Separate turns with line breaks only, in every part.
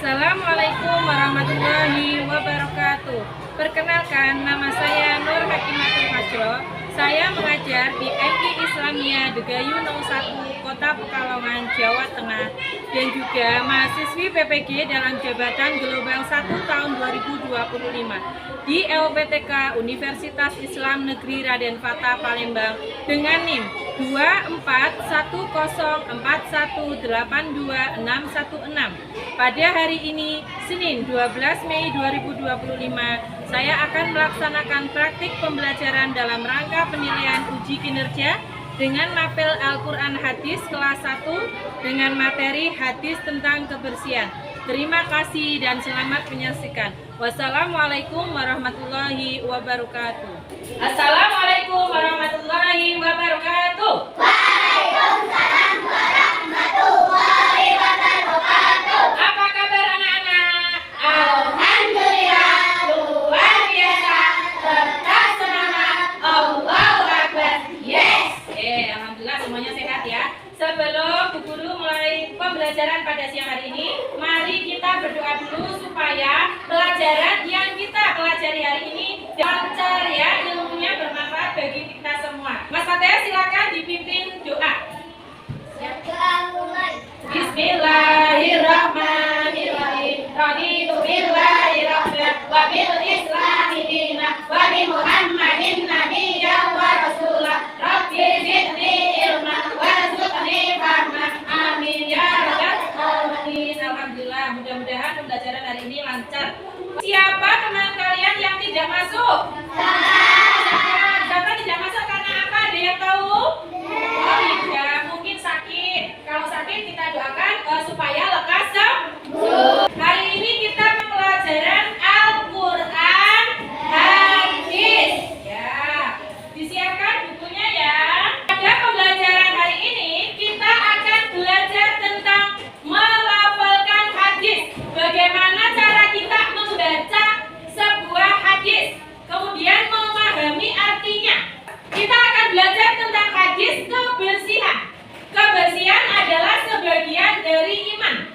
Assalamualaikum warahmatullahi wabarakatuh. Perkenalkan, nama saya Nur Hakimatul Fajro. Saya mengajar di MI Islamiyah Degayu 01 Kota Pekalongan, Jawa Tengah, dan juga mahasiswi PPG dalam jabatan Gelombang 1 tahun 2025 di LPTK Universitas Islam Negeri Raden Fatah Palembang dengan NIM 24104182616. Pada hari ini, Senin 12 Mei 2025, saya akan melaksanakan praktik pembelajaran dalam rangka penilaian uji kinerja dengan mapel Al-Quran Hadis kelas 1 dengan materi hadis tentang kebersihan. Terima kasih dan selamat menyaksikan. Wassalamualaikum warahmatullahi wabarakatuh. Assalamualaikum warahmatullahi wabarakatuh.
Waalaikumsalam warahmatullahi wabarakatuh.
Apa kabar anak-anak?
Alhamdulillah, luar biasa, tetap semangat, Allahu Akbar, yes.
Alhamdulillah semuanya sehat ya. Sebelum Bu Guru mulai pembelajaran pada siang hari ini, mari kita berdoa dulu supaya pelajaran yang kita pelajari hari ini lancar ya, ilmunya bermanfaat bagi kita semua. Mas Fatih silakan dipimpin doa.
Siapkan mulai.
Bismillahirrahmanirrahim. Raditu billahi rabban wa bil islami dinan wa bi Muhammadin nabiyyan wa rasulah. Rabbi zidni ilman warzuqni fahman. Amin ya rabbal alamin. Alhamdulillah, mudah-mudahan pembelajaran hari ini lancar. Siapa teman kalian yang tidak masuk? Siapa tidak masuk karena apa? Ada yang tahu? Oh tidak, mungkin sakit. Kalau sakit kita doakan supaya lekas sembuh. Hari ini kita pelajaran Al-Quran Hadis. Ya, disiapkan bukunya ya. Pada pembelajaran hari ini kita akan belajar tentang melafalkan hadis. Bagaimana cara kita membaca sebuah hadis, kemudian memahami artinya. Kita akan belajar tentang hadis kebersihan. Kebersihan adalah sebagian dari iman.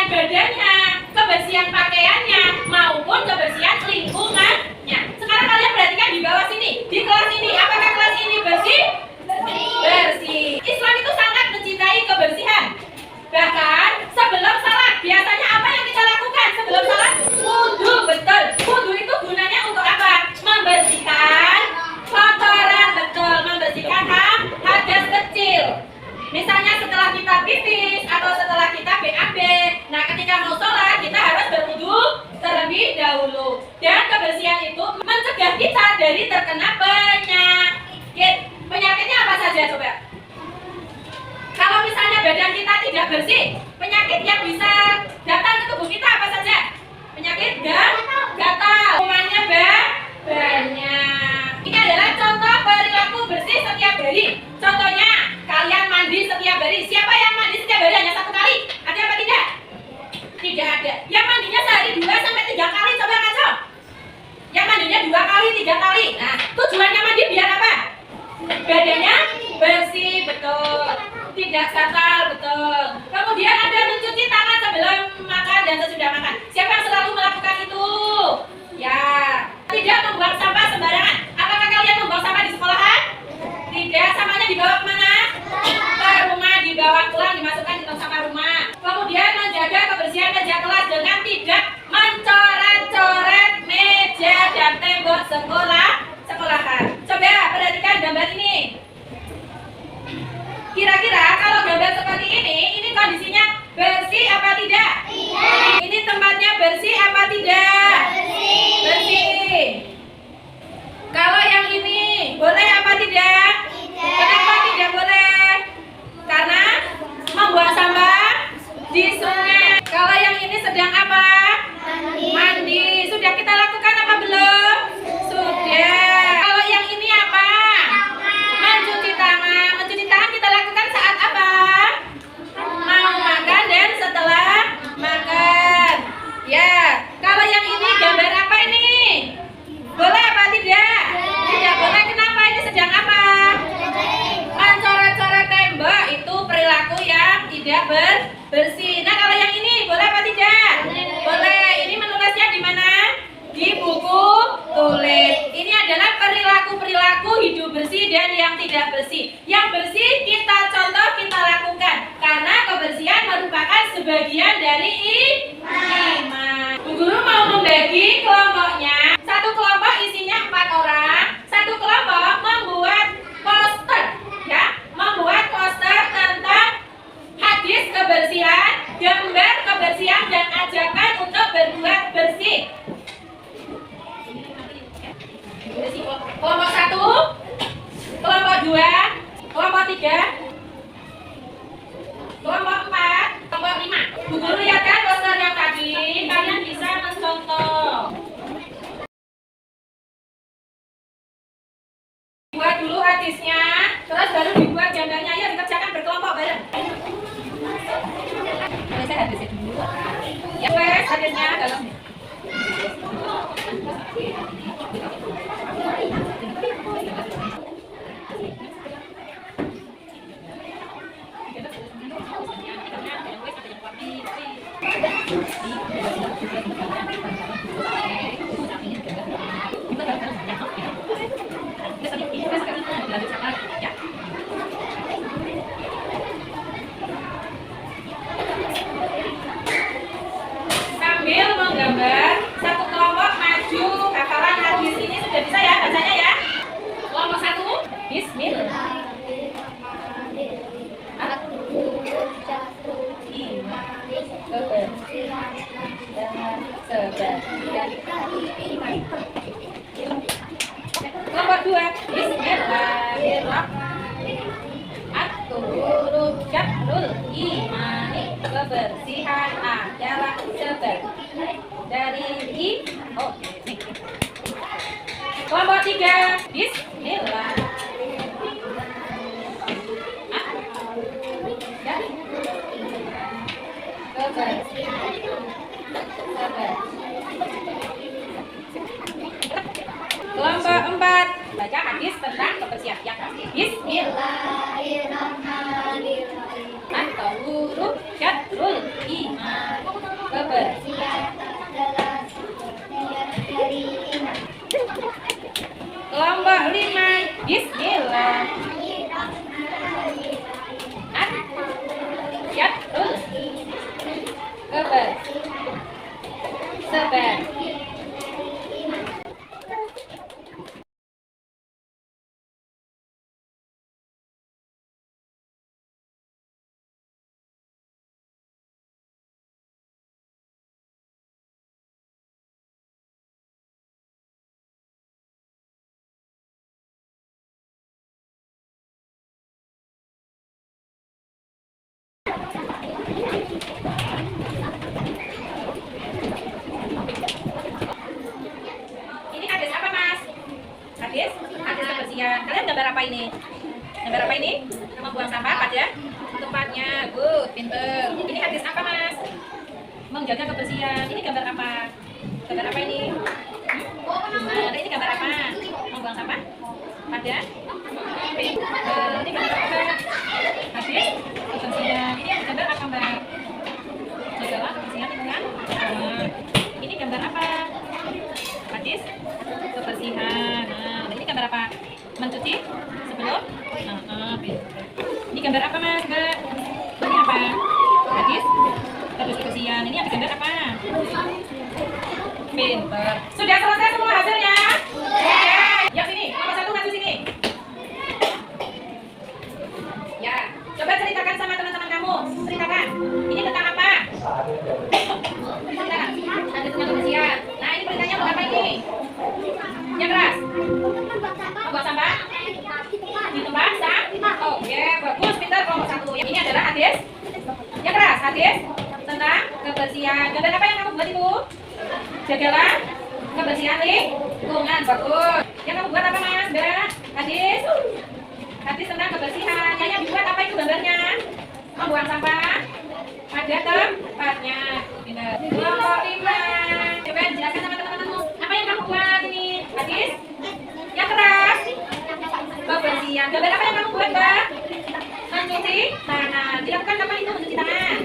kebersihan badannya, kebersihan pakaiannya, maupun kebersihan lingkungannya. Sekarang kalian perhatikan di bawah sini, di kelas ini, apakah kelas ini bersih? Bersih. Islam itu sangat mencintai kebersihan. Bahkan sebelum salat, biasanya apa yang kita lakukan sebelum salat? Wudu, betul. Wudu itu gunanya untuk apa? Membersihkan kotoran, betul. Membersihkan hadas kecil. Misalnya setelah kita pipis atau setelah kita BAB. Nah, ketika mau sholat kita harus berwudu terlebih dahulu. Dan kebersihan itu mencegah kita dari terkena penyakit. Penyakitnya apa saja coba? Kalau misalnya badan kita tidak bersih, penyakit yang bisa datang ke tubuh kita apa saja? Penyakit gatal. Kumannya banyak. Ini adalah contoh perilaku bersih setiap hari. Contohnya, kalian mandi setiap hari. Siapa yang mandi setiap hari hanya 1 kali? Ada apa tidak? Tidak ada. Yang mandinya sehari 2 sampai 3 kali, coba ngaco. Yang mandinya 2 kali, 3 kali. Nah, tujuannya mandi biar apa? Badannya bersih, betul. Tidak gatal, betul. Kemudian ada mencuci tangan sebelum makan dan sesudah makan. Siapa yang selalu melakukan itu? Ya. Tidak membuang sampah sembarangan. Apakah kalian membuang sampah di sekolahan? Tidak. Sampahnya dibawa kemana? Ke rumah, dibawa pulang, dimasukkan di tong sampah rumah. Kemudian menjaga kebersihan meja kelas dengan tidak mencoret-coret meja dan tembok sekolahan. Coba perhatikan gambar ini. Kira-kira kalau gambar seperti ini kondisinya bersih apa tidak? Tidak. Ini tempatnya bersih apa tidak? Bersih. Bersih. Kalau yang ini boleh apa tidak? Tidak. Kenapa tidak boleh? Karena membuang sampah di sungai. Kalau yang ini sedang apa? Mandi. Sudah kita lakukan apa belum? Sudah. Kalau yang ini apa? Mencuci tangan. Mencuci tangan kita lakukan saat apa? Mau makan dan setelah makan. Ya. Kalau yang ini gambar apa ini? Boleh apa tidak? Tidak boleh. Kenapa? Ini sedang apa? Mencoret-coret tembok. Itu perilaku yang tidak bersih. Nah, kalau yang ini boleh apa tidak? Boleh. Ini menulisnya di mana? Di buku tulis. Ini adalah perilaku hidup bersih dan yang tidak bersih. Yang bersih kita contoh, kita lakukan. Karena kebersihan merupakan sebagian dari iman. Bu Guru mau membagi kelompoknya. Satu kelompok isinya 4 orang. Satu kelompok membuat poster, ya, membuat poster tentang hadis kebersihan, gambar kebersihan dan ajakan untuk berbuat bersih. Kelompok 1, kelompok 2, kelompok 3, kelompok 4, kelompok 5. Bu Guru lihat kan poster yang tadi, kalian bisa mencontoh. Buat dulu hadisnya, terus baru dibuat gambarnya. Ayo dikerjakan berkelompok bareng. Saya hadisnya dulu. Ya wes, hadisnya dalam. Sambil menggambar, satu kelompok maju hafalan hadis ini sudah bisa ya bacanya ya. Kelompok 1, Bismillah. Kelompok 2, Bismillahirrahmanirrahim. At-tuhuru syahrul imani. Kebersihan adalah sebab dari Kelompok 3, Bismillah. Kelompok 4, baca hadis tentang kebersihan yang pasti. Bismillahirrahmanirrahim. At-tuhuru syahrul iman. Ini hadis apa, Mas? Hadis? Hadis kebersihan. Kalian gambar apa ini? Gambar apa ini? Membuang sampah pada tempatnya. Good, pinter. Ini hadis apa, Mas? Menjaga kebersihan. Ini gambar apa? Gambar apa ini? Ini gambar apa? Membuang sampah pada ini gambar apa? Hadis kebersihan. Ini gambar apa, Mbak? Jagalah kebersihan lingkungan. Ini gambar apa? Hadis kebersihan. Nah, ini gambar apa? Mencuci sebelum. Ini gambar apa, Mas? Mbak? Ini apa? Hadis kebersihan. Ini apa gambar apa? Pinter. Sudah selesai semua hasilnya? Ya sini, nomor 1 maju sini. Ya, coba ceritakan sama teman-teman kamu. Ceritakan. Ini tentang apa? Ceritakan. Ada tentang kebersihan. Nah, ini beritanya untuk apa ini? Yang keras. Membuang sampah di tempat sampah. Oke, bagus, pintar kelompok 1. Yang ini adalah hadis. Yang keras, hadis tentang kebersihan. Gambar apa yang kamu buat itu? Jagalah kebersihan lingkungan. Bagus. Yang kamu buat apa, Mas? Mbak? Hadis. Hadis tentang kebersihan. Yang dibuat apa itu gambarnya? Membuang sampah pada tempatnya. Pintar. Kelompok 5. Coba jelaskan sama teman-temanmu. Apa yang kamu buat ini? Hadis. Yang keras. Kebersihan. Gambar apa yang kamu buat, Mbak? Mencuci tangan. Dilakukan kapan itu mencuci tangan?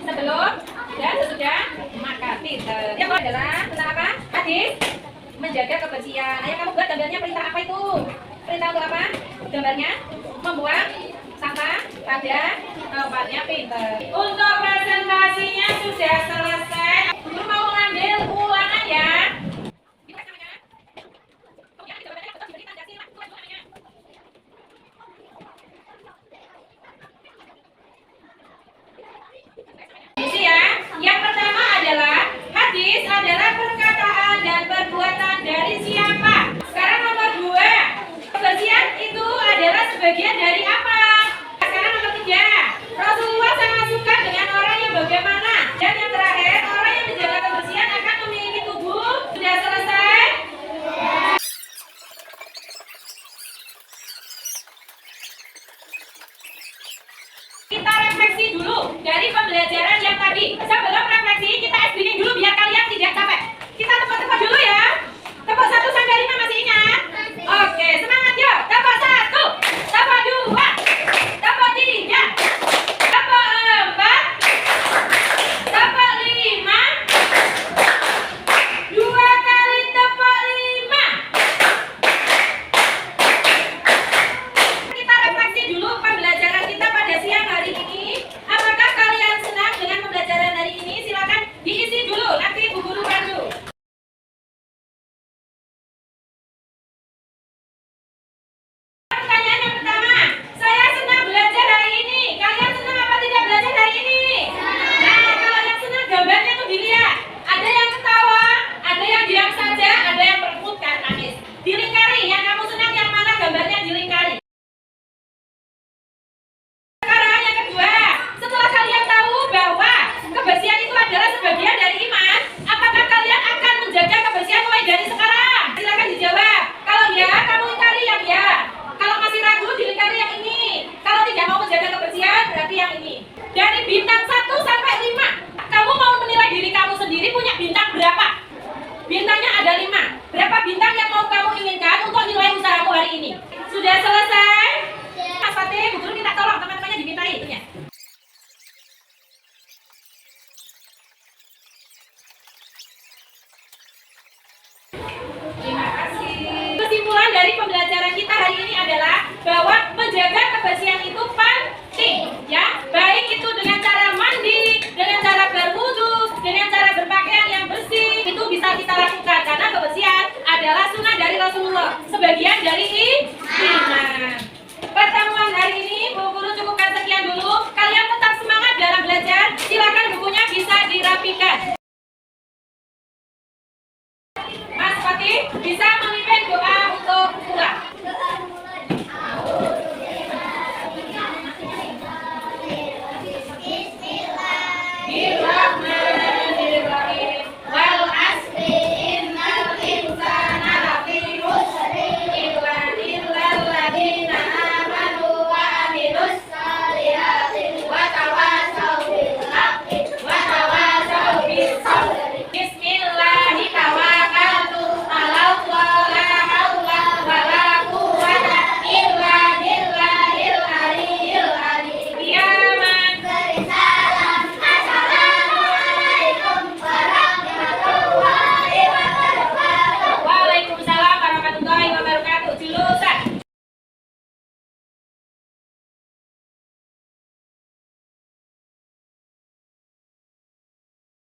Sebelum dan sesudah makan. Pintar. Yang kedua adalah tentang apa? Hadis menjaga kebersihan. Yang kamu buat gambarnya perintah apa itu? Perintah untuk apa? Gambarnya membuang sampah pada tempatnya. Pintar. Untuk presentasinya sudah selesai. Guru mau mengambil ulangan ya. Yang pertama adalah hadis adalah perkataan dan perbuatan dari siapa? Sekarang nomor 2, kebersihan itu adalah sebagian dari apa? Sekarang nomor 3, Rasulullah sangat suka dengan orang yang bagaimana? Dan yang terakhir, orang yang menjaga kebersihan akan memiliki tubuh. Sudah selesai? Kita refleksi dulu dari pembelajaran yang tadi. Sebelum refleksi, kita SBD dulu biar kalian tidak capek. Kita tepuk-tepuk dulu ya. Tepuk 1 sampai 5 masih ingat? Oke, semangat yuk. Tepuk 1, tepuk 2, tepuk 3, tepuk 4, tepuk 5, 2 kali tepuk 5. Kita refleksi dulu pembelajaran kita pada siang hari ini. Apakah kalian senang dengan pembelajaran hari ini? Silakan diisi dulu, nanti Bu Guru bantu. Pertanyaan yang pertama, saya senang belajar hari ini. Kalian senang apa tidak belajar hari ini? Nah, kalau yang senang gambarnya tuh dilihat. Ada yang ketawa, ada yang diam saja, ada yang berputar nangis. Dilingkari, yang kamu senang yang mana gambarnya dilingkari. Sekarang yang kedua, setelah kalian tahu bahwa kebersihan itu adalah sebagian dari iman, apakah kalian akan menjaga kebersihan mulai dari sekarang? Silakan dijawab. Kalau ya, kamu lingkari yang ya. Kalau masih ragu, dilingkari yang ini. Kalau tidak mau menjaga kebersihan, berarti yang ini. Dari bintang 1 sampai 5, kamu mau menilai diri kamu sendiri punya bintang berapa? Bintangnya ada 5. Berapa bintang yang mau kamu inginkan untuk nilai usahamu hari ini? Sudah selesai? Mas Fatih, Bu Guru minta tolong teman-temannya dimintai itunya. Terima kasih. Kesimpulan dari pembelajaran kita hari ini adalah bahwa menjaga kebersihan itu penting, ya. Baik itu dengan cara mandi, dengan cara berwudu, dengan cara berpakaian yang bersih, itu bisa kita lakukan karena kebersihan adalah sunnah dari Rasulullah, sebagian dari iman. Pertemuan hari ini Bu Guru cukupkan sekian dulu. Kalian tetap semangat dalam belajar. Silakan bukunya bisa dirapikan. Mas Fatih bisa memimpin doa untuk pulang. Di